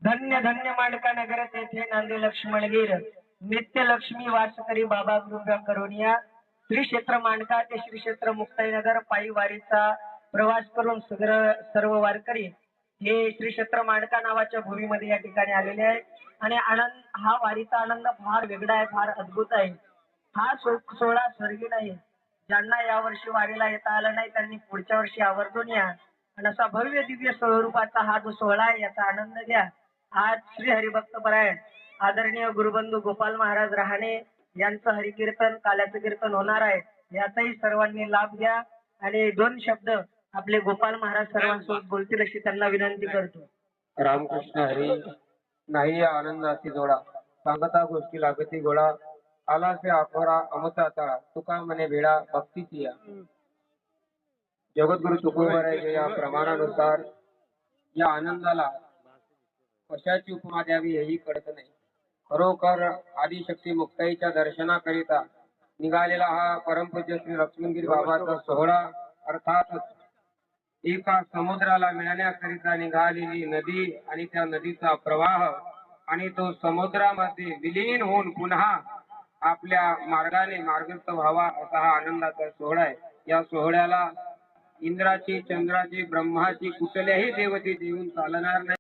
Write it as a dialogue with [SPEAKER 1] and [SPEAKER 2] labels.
[SPEAKER 1] धन्य धन्य मांडका नगर तेथे नांदे लक्ष्मणगीर नित्य लक्ष्मी वास करी बाबा गृह करुणिया श्री क्षेत्र मांडका ते श्री क्षेत्र मुक्ताईनगर पायी वारीचा प्रवास करून सर्व वारकरी हे श्री क्षेत्र मांडका नावाच्या भूमीमध्ये या ठिकाणी आलेले आहे आणि आनंद हा वारीचा आनंद फार वेगळा आहे, फार अद्भुत आहे। हा सोहळा स्वर्गीय नाही। ज्यांना या वर्षी वारीला येता आलं नाही त्यांनी पुढच्या वर्षी आवर्जून या आणि असा भव्य दिव्य स्वरूपाचा हा जो सोहळा आहे याचा आनंद घ्या। आज श्री हरिभक्त परायण आदरणीय गुरुबंधू गोपाल महाराज रहाणे यांचं हरिकीर्तन काल्याचं कीर्तन होणार आहे, याचाही सर्वांनी लाभ घ्या आणि दोन शब्द आपले गोपाल महाराज सर्वांसोबत बोलतील अशी त्यांना विनंती करतो।
[SPEAKER 2] रामकृष्ण हरी नाही आनंदाची जोडा सांगता गोष्टी लागती गोळा आला से आखोरा अमृता तळा तुका मने भेडा भक्तीची या जगद्गुरु तुकोबाराच्या या प्रमाणानुसार या आनंदाला कशाची उपमा द्यावी हेही कळत नाही। खरोखर आदिशक्ती मुक्ताईच्या दर्शनाकरिता निघालेला हा परमपूज्य श्री लक्ष्मणगिरी बाबाचा सोहळा अर्थात एका समुद्राला मिळण्याकरिता निघालेली नदी आणि त्या नदीचा प्रवाह आणि तो समुद्रामध्ये विलीन होऊन पुन्हा आपल्या मार्गाने मार्गस्थ व्हावा असा हा आनंदाचा सोहळा आहे। या सोहळ्याला इंद्राची चंद्राची ब्रह्माची कुठल्याही देवते देऊन चालणार नाही।